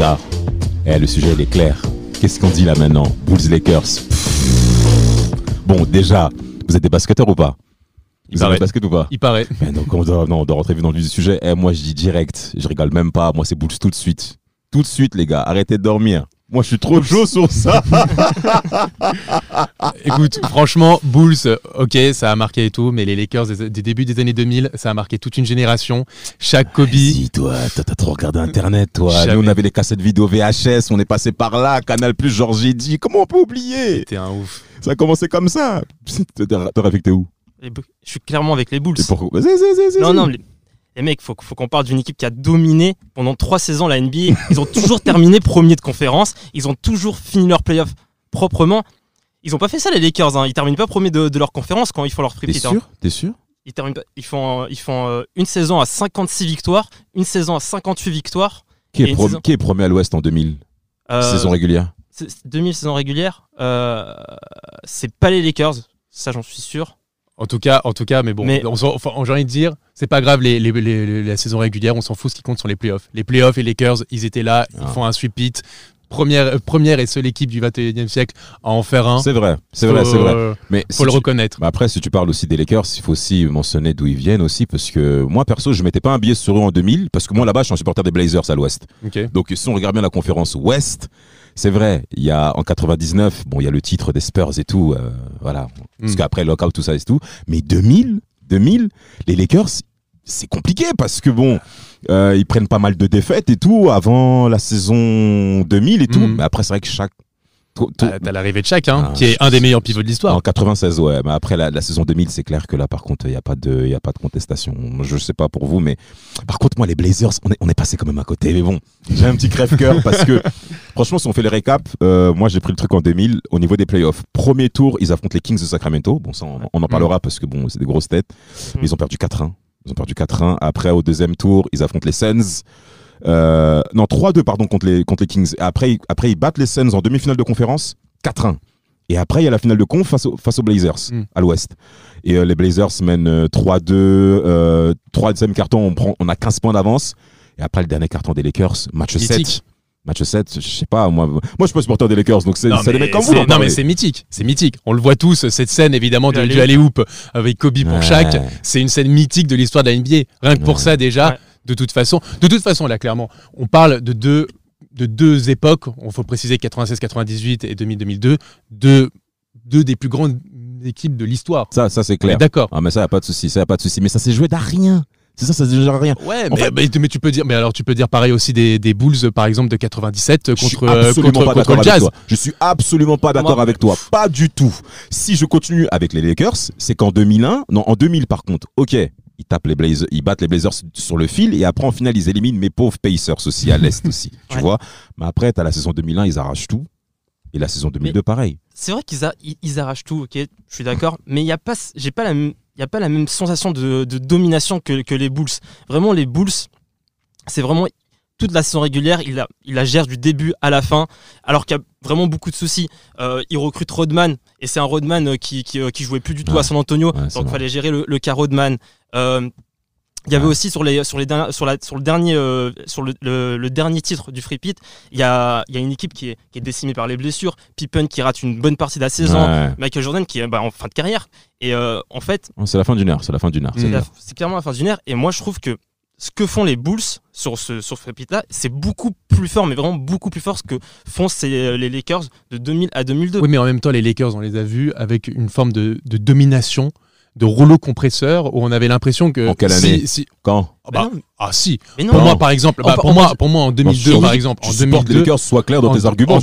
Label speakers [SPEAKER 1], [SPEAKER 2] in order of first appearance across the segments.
[SPEAKER 1] gars, le sujet il est clair. Qu'est-ce qu'on dit là maintenant? Bulls Lakers. Bon, déjà, vous êtes des basketteurs ou pas? Vous avez basket ou pas?
[SPEAKER 2] Il paraît.
[SPEAKER 1] Mais donc on doit rentrer vite dans le vif du sujet. Moi je dis direct, je rigole même pas. Moi c'est Bulls tout de suite. Tout de suite les gars, arrêtez de dormir. Moi je suis trop chaud sur ça.
[SPEAKER 2] Écoute, franchement, Bulls, ok, ça a marqué et tout, mais les Lakers des débuts des années 2000, ça a marqué toute une génération. Chaque Kobe.
[SPEAKER 1] Si toi, t'as trop regardé Internet, toi.
[SPEAKER 2] Jamais.
[SPEAKER 1] Nous on avait les cassettes vidéo VHS, on est passé par là, Canal+, Georges Eddy. Comment on peut oublier?
[SPEAKER 2] C'était un ouf.
[SPEAKER 1] Ça a commencé comme ça. T'aurais affecté où?
[SPEAKER 3] Je suis clairement avec les Bulls.
[SPEAKER 1] Et pourquoi? Vas-y.
[SPEAKER 3] Non, les mecs, faut qu'on parle d'une équipe qui a dominé pendant 3 saisons la NBA. Ils ont toujours terminé premier de conférence. Ils ont toujours fini leur playoff proprement. Ils ont pas fait ça les Lakers. Ils terminent pas premier de leur conférence quand ils font leur free hit.
[SPEAKER 1] T'es sûr?
[SPEAKER 3] Ils font une saison à 56 victoires, une saison à 58 victoires.
[SPEAKER 1] Qui est premier à l'Ouest en 2000? Saison régulière.
[SPEAKER 3] 2000 saison régulière. C'est pas les Lakers, ça j'en suis sûr.
[SPEAKER 2] En tout cas, mais bon, j'ai envie de dire, c'est pas grave, la saison régulière, on s'en fout, ce qui compte sont les playoffs. Les playoffs et les Lakers, ils étaient là, ils font un sweep-it. Première et seule équipe du 21e siècle à en faire un.
[SPEAKER 1] C'est vrai. Mais
[SPEAKER 2] faut le reconnaître.
[SPEAKER 1] Après, si tu parles aussi des Lakers, il faut aussi mentionner d'où ils viennent aussi, parce que moi, perso, je mettais pas un billet sur eux en 2000, parce que moi, là-bas, je suis un supporter des Blazers à l'Ouest.
[SPEAKER 2] Okay.
[SPEAKER 1] Donc, si on regarde bien la conférence Ouest, c'est vrai, il y a en 99, il y a le titre des Spurs et tout, voilà. Parce qu'après, lockout, tout ça et tout. Mais 2000, les Lakers, c'est compliqué parce que ils prennent pas mal de défaites et tout avant la saison 2000 et tout. Mais après, c'est vrai que
[SPEAKER 2] t'as l'arrivée de Shaq, qui est un des meilleurs pivots de l'histoire.
[SPEAKER 1] En 96, ouais. Mais après la saison 2000, c'est clair que là, par contre, il y a pas de contestation. Je sais pas pour vous, mais par contre, moi, les Blazers, on est passé quand même à côté. Mais bon, j'ai un petit crève-cœur parce que, franchement, si on fait les récaps, moi, j'ai pris le truc en 2000 au niveau des playoffs. Premier tour, ils affrontent les Kings de Sacramento. Bon, ça, on en parlera parce que c'est des grosses têtes. Mais ils ont perdu 4-1. Après, au deuxième tour, ils affrontent les Suns. 3-2 pardon contre les Kings. Après ils battent les Suns en demi-finale de conférence 4-1. Et après il y a la finale de conf face aux Blazers à l'Ouest. Et les Blazers mènent 3-2. Troisième carton, on a 15 points d'avance. Et après le dernier carton des Lakers, match 7. Match 7, je sais pas, moi je suis pas supporter des Lakers, donc c'est des mecs comme vous.
[SPEAKER 2] Non mais c'est mythique. On le voit tous, cette scène évidemment du alley-oop avec Kobe pour Shaq. C'est une scène mythique de l'histoire de la NBA. Rien que pour ça déjà. Ouais. De toute façon, là, clairement, on parle de deux époques. Il faut préciser 96-98 et 2000-2002, deux des plus grandes équipes de l'histoire.
[SPEAKER 1] Ça c'est clair.
[SPEAKER 2] D'accord.
[SPEAKER 1] Ah, mais ça, y a pas de souci. Mais ça s'est joué d'à rien. C'est ça s'est joué d'à rien.
[SPEAKER 2] Ouais, mais tu peux dire. Mais alors, tu peux dire pareil aussi des Bulls, par exemple, de 97 contre le Jazz.
[SPEAKER 1] Je suis absolument pas d'accord avec toi. Pas du tout. Si je continue avec les Lakers, c'est qu'en 2000 par contre, ok. Ils battent les Blazers sur le fil et après en finale ils éliminent mes pauvres Pacers aussi à l'Est aussi, tu vois. Mais après t'as la saison 2001 ils arrachent tout et la saison 2002 pareil.
[SPEAKER 3] C'est vrai qu'ils arrachent tout, ok, je suis d'accord, mais il y a pas la même sensation de domination que les Bulls. Vraiment les Bulls, c'est vraiment toute la saison régulière, il la gère du début à la fin, alors qu'il y a vraiment beaucoup de soucis. Il recrute Rodman, et c'est un Rodman qui jouait plus du tout à San Antonio, donc il fallait gérer le cas Rodman. Il y avait aussi sur le dernier titre du Free Pit, il y a une équipe qui est décimée par les blessures, Pippen qui rate une bonne partie de la saison, Michael Jordan qui est en fin de carrière, et en fait
[SPEAKER 1] c'est la fin d'une ère,
[SPEAKER 3] c'est clairement la fin d'une ère, et moi je trouve que ce que font les Bulls sur ce Free Pit là, c'est beaucoup plus fort, mais vraiment beaucoup plus fort que font les Lakers de 2000 à 2002.
[SPEAKER 2] Oui, mais en même temps les Lakers on les a vus avec une forme de domination, de rouleau compresseur, où on avait l'impression que...
[SPEAKER 1] En quelle année Quand
[SPEAKER 2] si.
[SPEAKER 3] Mais non.
[SPEAKER 2] Pour moi, par exemple, pour moi en 2002, par exemple, en 2002,
[SPEAKER 1] que les Lakers soient clairs dans tes arguments.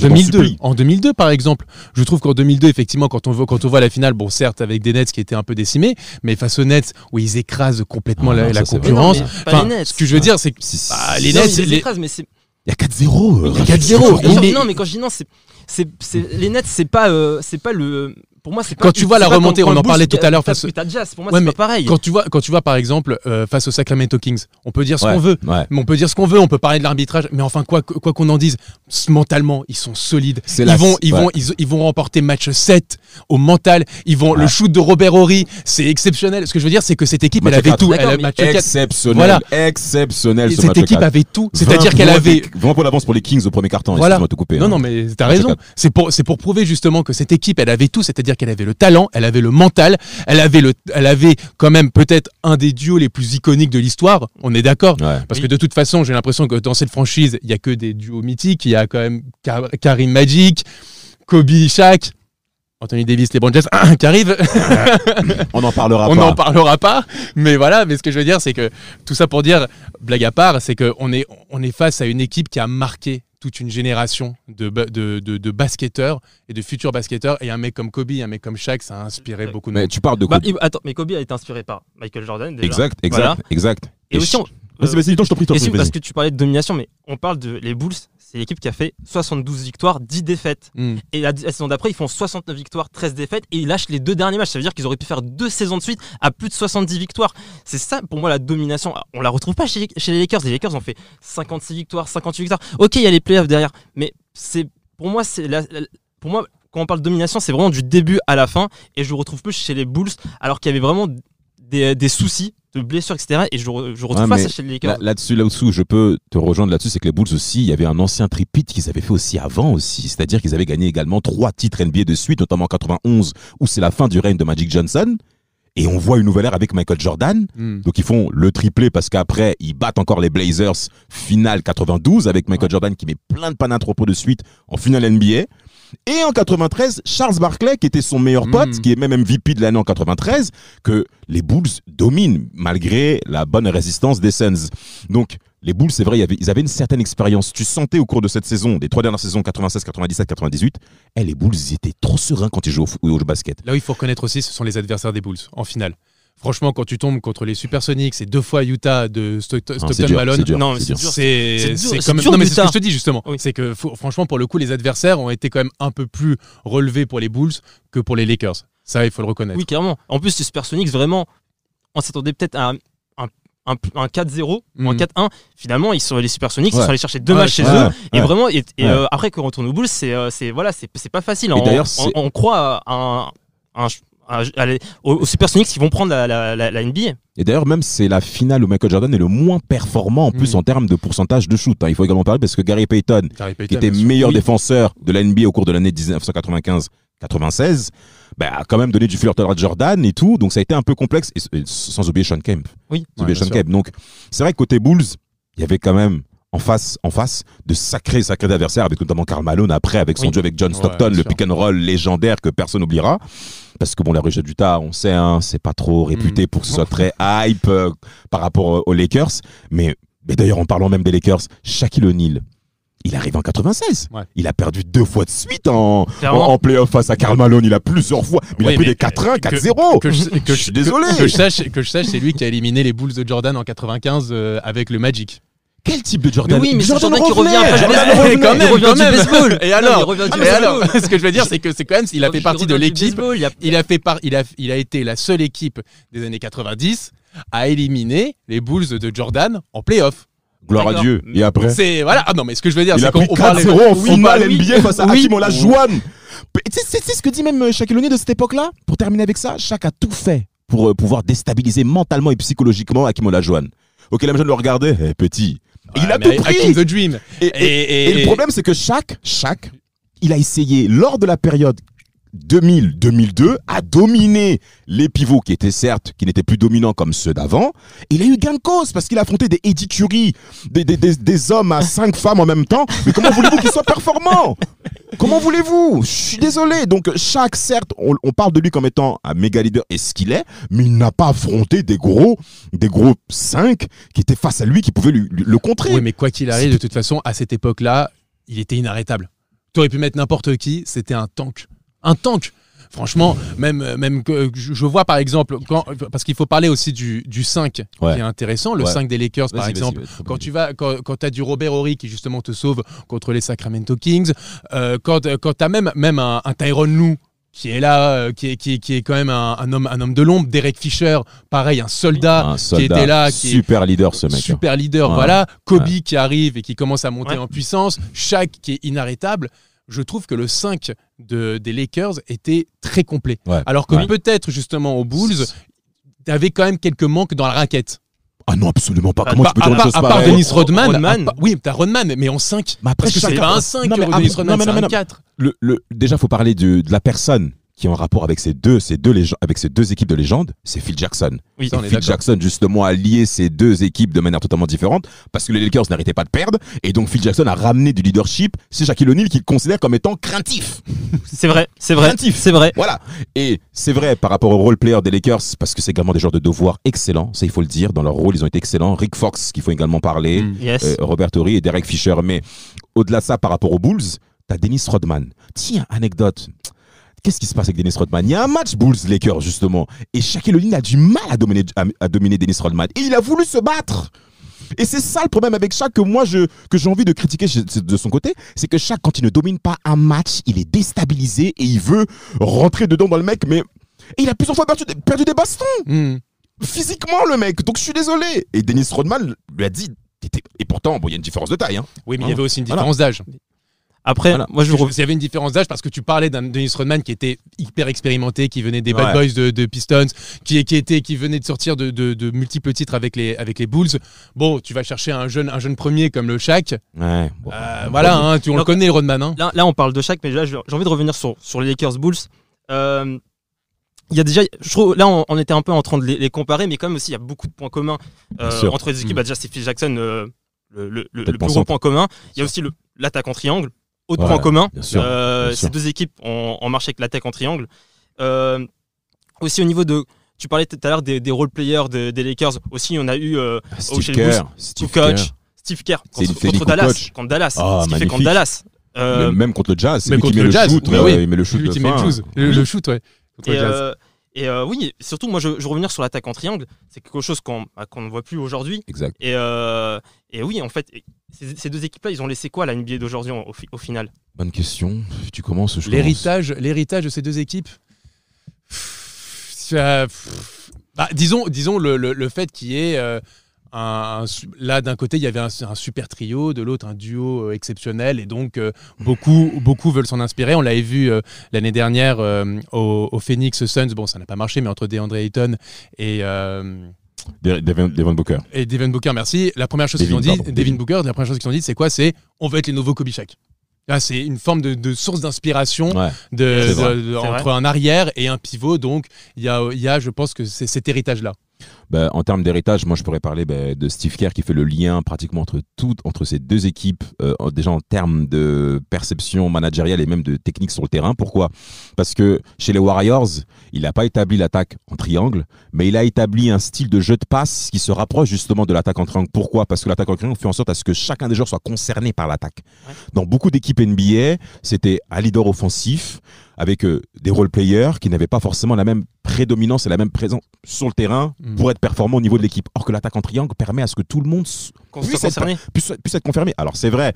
[SPEAKER 2] En 2002, par exemple, je trouve qu'en 2002, effectivement, quand on voit la finale, bon, certes, avec des Nets qui étaient un peu décimés, mais face aux Nets, où ils écrasent complètement la concurrence. Ce que je veux dire, c'est que les Nets...
[SPEAKER 3] Ils écrasent, mais c'est...
[SPEAKER 1] Il y a 4-0.
[SPEAKER 3] Non, mais quand je dis non, les Nets, c'est pas le pour moi, c'est pas.
[SPEAKER 2] Quand tu vois la
[SPEAKER 3] c'est pas
[SPEAKER 2] remontée,
[SPEAKER 3] quand
[SPEAKER 2] on en
[SPEAKER 3] le Bulls
[SPEAKER 2] parlait tout à l'heure
[SPEAKER 3] tape
[SPEAKER 2] face.
[SPEAKER 3] Utah Jazz, pour moi,
[SPEAKER 2] Ouais,
[SPEAKER 3] c'est
[SPEAKER 2] mais
[SPEAKER 3] pas pareil.
[SPEAKER 2] Quand tu vois par exemple face aux Sacramento Kings, on peut dire ce
[SPEAKER 1] Ouais,
[SPEAKER 2] qu'on veut,
[SPEAKER 1] ouais.
[SPEAKER 2] mais on peut dire ce qu'on veut, on peut parler de l'arbitrage, mais enfin quoi qu'on en dise, mentalement ils sont solides.
[SPEAKER 1] C'est
[SPEAKER 2] Ils vont remporter match 7 au mental. Le shoot de Robert Horry, c'est exceptionnel. Ce que je veux dire, c'est que cette équipe,
[SPEAKER 1] Match
[SPEAKER 2] elle avait
[SPEAKER 1] 4.
[SPEAKER 2] tout.
[SPEAKER 3] D'accord,
[SPEAKER 2] Elle,
[SPEAKER 3] mais
[SPEAKER 2] match 4.
[SPEAKER 1] Exceptionnel,
[SPEAKER 2] Voilà.
[SPEAKER 1] exceptionnel
[SPEAKER 2] Et
[SPEAKER 1] ce
[SPEAKER 2] cette
[SPEAKER 1] match
[SPEAKER 2] équipe
[SPEAKER 1] 4.
[SPEAKER 2] avait tout. C'est-à-dire qu'elle avait.
[SPEAKER 1] Vraiment pour l'avance pour les Kings au premier quart-temps.
[SPEAKER 2] Voilà.
[SPEAKER 1] Excuse-moi de te couper.
[SPEAKER 2] Non,
[SPEAKER 1] hein.
[SPEAKER 2] mais t'as
[SPEAKER 1] Match
[SPEAKER 2] raison.
[SPEAKER 1] 4.
[SPEAKER 2] C'est pour prouver justement que cette équipe, elle avait tout. C'est-à-dire qu'elle avait le talent, elle avait le mental, elle avait quand même peut-être un des duos les plus iconiques de l'histoire. On est d'accord.
[SPEAKER 1] Ouais.
[SPEAKER 2] Parce que de toute façon, j'ai l'impression que dans cette franchise, il y a que des duos mythiques. Il y a quand même Karim Magic, Kobe, Shaq, Anthony Davis, LeBron James qui arrivent.
[SPEAKER 1] On n'en parlera
[SPEAKER 2] On
[SPEAKER 1] pas.
[SPEAKER 2] n'en parlera pas, mais voilà. Mais ce que je veux dire, c'est que tout ça pour dire, blague à part, c'est qu'on est face à une équipe qui a marqué toute une génération de basketteurs et de futurs basketteurs. Et un mec comme Kobe, un mec comme Shaq, ça a inspiré beaucoup de
[SPEAKER 1] Mais
[SPEAKER 2] monde.
[SPEAKER 1] tu parles de
[SPEAKER 3] Bah,
[SPEAKER 1] Kobe.
[SPEAKER 3] attends, mais Kobe a été inspiré par Michael Jordan. Déjà.
[SPEAKER 1] Exact.
[SPEAKER 3] Voilà.
[SPEAKER 1] Et
[SPEAKER 3] aussi,
[SPEAKER 1] vas-y, je t'en prie,
[SPEAKER 3] Et si, parce
[SPEAKER 1] vas-y.
[SPEAKER 3] que tu parlais de domination, mais on parle de les Bulls, c'est l'équipe qui a fait 72 victoires, 10 défaites. Et la saison d'après, ils font 69 victoires, 13 défaites, et ils lâchent les 2 derniers matchs. Ça veut dire qu'ils auraient pu faire 2 saisons de suite à plus de 70 victoires. C'est ça, pour moi, la domination. On la retrouve pas chez les Lakers. Les Lakers ont fait 56 victoires, 58 victoires. Ok, il y a les playoffs derrière, mais pour moi, quand on parle de domination, c'est vraiment du début à la fin, et je le retrouve plus chez les Bulls, alors qu'il y avait vraiment des soucis de blessures, etc. Et je retrouve pas ça chez les Lakers.
[SPEAKER 1] Là-dessous, je peux te rejoindre là-dessus, c'est que les Bulls aussi, il y avait un ancien tripit qu'ils avaient fait aussi avant aussi. C'est-à-dire qu'ils avaient gagné également 3 titres NBA de suite, notamment en 91, où c'est la fin du règne de Magic Johnson. Et on voit une nouvelle ère avec Michael Jordan. Donc ils font le triplé parce qu'après, ils battent encore les Blazers, finale 92, avec Michael Jordan qui met plein de pannes à propos de suite en finale NBA. Et en 93, Charles Barkley, qui était son meilleur pote, qui est même MVP de l'année en 93, que les Bulls dominent malgré la bonne résistance des Suns. Donc, les Bulls, c'est vrai, ils avaient une certaine expérience. Tu sentais au cours de cette saison, des 3 dernières saisons, 96, 97, 98, les Bulls, ils étaient trop sereins quand ils jouaient au basket.
[SPEAKER 2] Là où il faut reconnaître aussi, ce sont les adversaires des Bulls en finale. Franchement, quand tu tombes contre les Supersonics, c'est 2 fois Utah de Stockton Malone.
[SPEAKER 3] Non, mais c'est dur.
[SPEAKER 2] C'est quand même.
[SPEAKER 3] dur,
[SPEAKER 2] Non, mais c'est ce
[SPEAKER 3] Utah.
[SPEAKER 2] que je te dis justement.
[SPEAKER 3] Oui.
[SPEAKER 2] C'est que franchement, pour le coup, les adversaires ont été quand même un peu plus relevés pour les Bulls que pour les Lakers. Ça, il faut le reconnaître.
[SPEAKER 3] Oui, clairement. En plus, les Supersonics, vraiment, on s'attendait peut-être à un 4-0 ou un 4-1. Finalement, les Supersonics, ils sont allés chercher 2 matchs chez eux. Et vraiment, après qu'on retourne aux Bulls, c'est pas facile.
[SPEAKER 1] Et d'ailleurs,
[SPEAKER 3] on croit aux Supersonics qui vont prendre la NBA.
[SPEAKER 1] Et d'ailleurs, même c'est la finale où Michael Jordan est le moins performant en plus en termes de pourcentage de shoot. Il faut également parler parce que Gary Payton, qui était meilleur défenseur de la NBA au cours de l'année 1995-96, a quand même donné du fil à Jordan et tout. Donc ça a été un peu complexe. Et sans oublier Sean Kemp.
[SPEAKER 3] Oui,
[SPEAKER 1] Sean Kemp. Donc c'est vrai que côté Bulls, il y avait quand même en face de sacrés adversaires, avec notamment Karl Malone après, avec son duo avec John Stockton, le pick and roll légendaire que personne n'oubliera. Parce que la région d'Utah, on sait, c'est pas trop réputé pour que ce soit très hype par rapport aux Lakers. Mais d'ailleurs, en parlant même des Lakers, Shaquille O'Neal, il arrive en 96. Ouais. Il a perdu 2 fois de suite en playoff face à Karl Malone. Il a plusieurs fois. Mais il a pris des 4-1, 4-0. Je suis désolé.
[SPEAKER 2] Que je sache, c'est lui qui a éliminé les Bulls de Jordan en 95 avec le Magic.
[SPEAKER 1] Quel type de Jordan?
[SPEAKER 3] Mais oui, mais
[SPEAKER 1] Jordan
[SPEAKER 3] qui revient après
[SPEAKER 2] quand même.
[SPEAKER 3] Du baseball.
[SPEAKER 2] Et alors,
[SPEAKER 3] baseball.
[SPEAKER 2] Ce que je veux dire, c'est que c'est quand même, il a fait partie de l'équipe. Il a été la seule équipe des années 90 à éliminer les Bulls de Jordan en playoff.
[SPEAKER 1] Gloire à Dieu. Et après,
[SPEAKER 2] Ah non, mais ce que je veux dire,
[SPEAKER 1] c'est qu'on parlait 4-0 en finale NBA face à Hakim Olajuwon. C'est ce que dit même Shaquille O'Neal de cette époque-là. Pour terminer avec ça, Shaq a tout fait pour pouvoir déstabiliser mentalement et psychologiquement Hakim Olajuwon. Ok, la jeune le regardait, petit. Et il a tout pris.
[SPEAKER 2] Hakim the Dream.
[SPEAKER 1] Et le problème, c'est que Shaq, il a essayé lors de la période 2000-2002 à dominer les pivots qui n'étaient plus dominants comme ceux d'avant. Et il a eu gain de cause parce qu'il a affronté des Eddie Curry, des hommes à 5 femmes en même temps. Mais comment voulez-vous qu'il soit performant? Comment voulez-vous? Je suis désolé. Donc Shaq, certes, on parle de lui comme étant un méga leader et ce qu'il est, mais il n'a pas affronté des gros 5 qui étaient face à lui, qui pouvaient le contrer.
[SPEAKER 2] Oui, mais quoi qu'il arrive, de toute façon, à cette époque-là, il était inarrêtable. Tu aurais pu mettre n'importe qui, c'était un tank. Un tank. Franchement, même que je vois par exemple, parce qu'il faut parler aussi du 5 qui est intéressant, le 5 des Lakers par exemple. Quand tu as du Robert Horry qui justement te sauve contre les Sacramento Kings, quand tu as même un Tyronn Lue qui est là, qui est quand même un homme de l'ombre. Derek Fisher, pareil, un soldat qui était là,
[SPEAKER 1] super leader ce mec.
[SPEAKER 2] Super leader, voilà. Kobe qui arrive et qui commence à monter en puissance. Shaq qui est inarrêtable. Je trouve que le 5 des Lakers était très complet. Alors que peut-être justement aux Bulls, t'avais quand même quelques manques dans la raquette.
[SPEAKER 1] Ah non, absolument pas. Comment tu peux dire une chose pareille ?
[SPEAKER 2] À part Dennis Rodman. Oui, t'as Rodman, mais en 5.
[SPEAKER 1] Mais après,
[SPEAKER 2] parce que c'est pas un 5 Dennis Rodman, c'est un 4.
[SPEAKER 1] Déjà, il faut parler de la personne qui est en rapport avec ces deux équipes de légende, c'est Phil Jackson.
[SPEAKER 2] Oui,
[SPEAKER 1] et Phil Jackson, justement, a lié ces deux équipes de manière totalement différente parce que les Lakers n'arrêtaient pas de perdre. Et donc, Phil Jackson a ramené du leadership chez Shaquille O'Neal qu'il considère comme étant craintif.
[SPEAKER 3] C'est vrai.
[SPEAKER 1] Craintif.
[SPEAKER 3] C'est vrai.
[SPEAKER 1] Voilà. Et c'est vrai par rapport aux role-players des Lakers parce que c'est également des joueurs de devoir excellents. Ça, il faut le dire. Dans leur rôle, ils ont été excellents. Rick Fox, qu'il faut également parler. Robert Horry et Derek Fisher. Mais au-delà de ça, par rapport aux Bulls, t'as Dennis Rodman. Tiens, anecdote. Qu'est-ce qui se passe avec Dennis Rodman ? Il y a un match Bulls-Lakers, justement. Et Shaquille O'Neal a du mal à dominer Dennis Rodman. Et il a voulu se battre. Et c'est ça le problème avec Shaq que j'ai envie de critiquer de son côté. C'est que Shaq, quand il ne domine pas un match, il est déstabilisé et il veut rentrer dedans dans le mec. Mais et il a plusieurs fois perdu des bastons. Physiquement, le mec. Donc je suis désolé. Et Dennis Rodman lui a dit... Et pourtant, il y a une différence de taille. Hein.
[SPEAKER 2] Oui, mais il y avait aussi une différence d'âge.
[SPEAKER 3] Après, moi
[SPEAKER 2] il y avait une différence d'âge parce que tu parlais d'un Dennis Rodman qui était hyper expérimenté, qui venait des Bad Boys de Pistons, qui venait de sortir de multiples titres avec les Bulls. Bon, tu vas chercher un jeune premier comme le Shaq.
[SPEAKER 1] Ouais.
[SPEAKER 2] Voilà, on le connaît, Rodman. Hein.
[SPEAKER 3] Là, on parle de Shaq, mais là, j'ai envie de revenir sur les Lakers Bulls. Il y a déjà, je trouve, là, on était un peu en train de les comparer, mais quand même aussi, il y a beaucoup de points communs entre les équipes. Déjà, c'est Phil Jackson, le plus gros point commun. Il y a aussi l'attaque en triangle. Autre point commun, ces deux équipes ont marché avec l'attaque en triangle. Aussi au niveau de, tu parlais tout à l'heure des role-players des Lakers. Aussi, on a eu
[SPEAKER 1] Steve Kerr,
[SPEAKER 3] contre Dallas. Contre Dallas. Ce qu'il fait contre Dallas.
[SPEAKER 1] Même contre le Jazz.
[SPEAKER 2] Même contre le Jazz.
[SPEAKER 1] Il met le shoot de fin.
[SPEAKER 2] Le shoot, ouais.
[SPEAKER 3] Oui, surtout, moi, je revenir sur l'attaque en triangle. C'est quelque chose qu'on ne voit plus aujourd'hui.
[SPEAKER 1] Exact.
[SPEAKER 3] Et oui, en fait, ces deux équipes-là, ils ont laissé quoi à la NBA d'aujourd'hui au final ?
[SPEAKER 1] Bonne question. Tu commences,
[SPEAKER 2] l'héritage de ces deux équipes. Disons le fait qu'il y ait là d'un côté il y avait un super trio, de l'autre un duo exceptionnel et donc beaucoup veulent s'en inspirer. On l'avait vu l'année dernière au Phoenix Suns. Bon, ça n'a pas marché, mais entre DeAndre Ayton et
[SPEAKER 1] Devin Booker.
[SPEAKER 2] Et Devin Booker, merci. La première chose qu'ils ont dit, c'est quoi ? C'est on veut être les nouveaux Kobe Shaq. Là, c'est une forme de source d'inspiration entre un arrière et un pivot. Donc, il y a, je pense que c'est cet héritage-là.
[SPEAKER 1] En termes d'héritage, moi je pourrais parler de Steve Kerr qui fait le lien pratiquement entre ces deux équipes, déjà en termes de perception managériale et même de technique sur le terrain. Pourquoi ? Parce que chez les Warriors, il n'a pas établi l'attaque en triangle, mais il a établi un style de jeu de passe qui se rapproche justement de l'attaque en triangle. Pourquoi ? Parce que l'attaque en triangle fait en sorte à ce que chacun des joueurs soit concerné par l'attaque. Ouais. Dans beaucoup d'équipes NBA, c'était un leader offensif avec des role-players qui n'avaient pas forcément la même prédominance et la même présence sur le terrain pour être performant au niveau de l'équipe. Or que l'attaque en triangle permet à ce que tout le monde puisse être confirmé. Alors c'est vrai,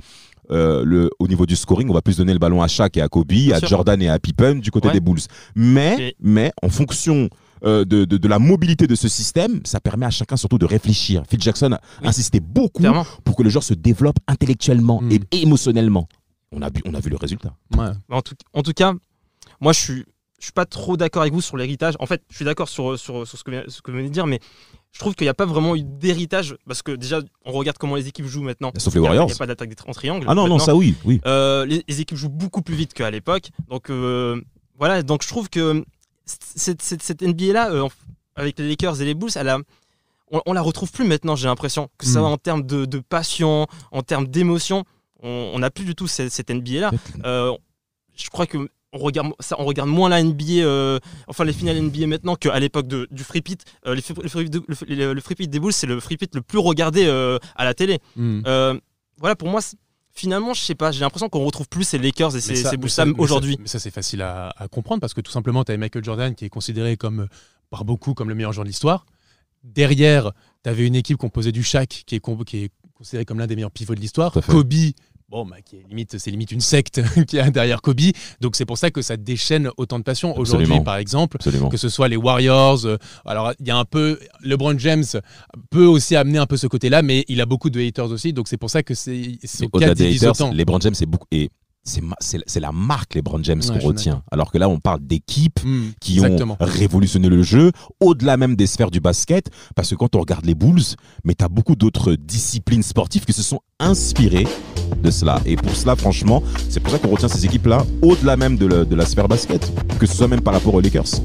[SPEAKER 1] au niveau du scoring, on va plus donner le ballon à Shaq et à Kobe, à Jordan et à Pippen du côté des Bulls. Mais en fonction de la mobilité de ce système, ça permet à chacun surtout de réfléchir. Phil Jackson a insisté beaucoup pour que le joueur se développe intellectuellement et émotionnellement. On a vu le résultat.
[SPEAKER 3] Ouais. En tout cas, moi je suis pas trop d'accord avec vous sur l'héritage. En fait, je suis d'accord sur ce que vous venez de dire, mais je trouve qu'il n'y a pas vraiment eu d'héritage parce que déjà, on regarde comment les équipes jouent maintenant.
[SPEAKER 1] Sauf les Warriors.
[SPEAKER 3] Il n'y a pas d'attaque en triangle.
[SPEAKER 1] Ah non, ça oui.
[SPEAKER 3] Les équipes jouent beaucoup plus vite qu'à l'époque. Donc voilà, donc je trouve que cette NBA-là, avec les Lakers et les Bulls, on la retrouve plus maintenant, j'ai l'impression. Que ça va en termes de passion, en termes d'émotion, on n'a plus du tout cette NBA-là. Je crois que on regarde moins la NBA, les finales NBA maintenant qu'à l'époque du free pit. Le free pit des Bulls, c'est le free pit le plus regardé à la télé. Voilà, pour moi, finalement, je sais pas, j'ai l'impression qu'on retrouve plus ces Lakers et ces Bulls aujourd'hui.
[SPEAKER 2] Mais ça, c'est facile à comprendre parce que tout simplement, tu avais Michael Jordan qui est considéré par beaucoup comme le meilleur joueur de l'histoire. Derrière, tu avais une équipe composée du Shaq qui est considéré comme l'un des meilleurs pivots de l'histoire. Kobe. bon, bah, c'est limite une secte qui est derrière Kobe. Donc c'est pour ça que ça déchaîne autant de passion. Aujourd'hui, par exemple, que ce soit les Warriors. Alors il y a un peu LeBron James peut aussi amener un peu ce côté-là, mais il a beaucoup de haters aussi. Donc c'est pour ça que c'est
[SPEAKER 1] au-delà des haters, LeBron James c'est la marque LeBron James qu'on retient. Alors que là, on parle d'équipes qui ont révolutionné le jeu, au-delà même des sphères du basket, parce que quand on regarde les Bulls, mais tu as beaucoup d'autres disciplines sportives qui se sont inspirées de cela. Et pour cela, franchement, c'est pour ça qu'on retient ces équipes-là, au-delà même de la sphère basket, que ce soit même par rapport aux Lakers.